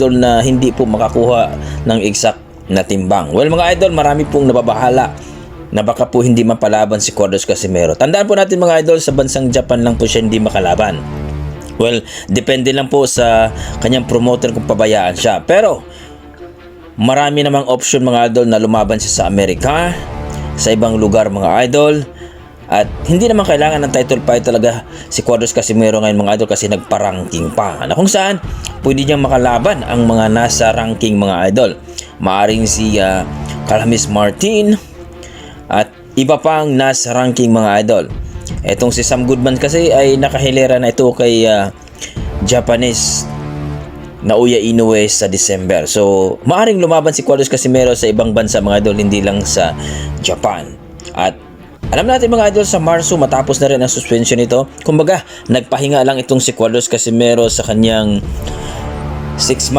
idol na hindi po makakuha ng exact na timbang. Well mga idol, marami pong nababahala na baka po hindi mapalaban si Cuadras Casimero. Tandaan po natin mga idol, sa bansang Japan lang po siya hindi makalaban. Well, depende lang po sa kanyang promoter kung pabayaan siya. Pero marami namang option mga idol na lumaban siya sa Amerika, sa ibang lugar mga idol. At hindi naman kailangan ng title fight talaga si Cuadras Casimero ngayon mga idol, kasi nagpa-ranking pa, na kung saan pwede niyang makalaban ang mga nasa ranking mga idol. Maaring si Kalamis Martin at iba pang nasa ranking mga idol. Etong si Sam Goodman kasi ay nakahilera na ito kay Japanese Naoya Inoue sa December. So maaring lumaban si Cuadras Casimero sa ibang bansa mga idol, hindi lang sa Japan. At alam natin mga idol, sa Marso matapos na rin ang suspension nito. Kumbaga nagpahinga lang itong si Cuadras Casimero sa kanyang 6 months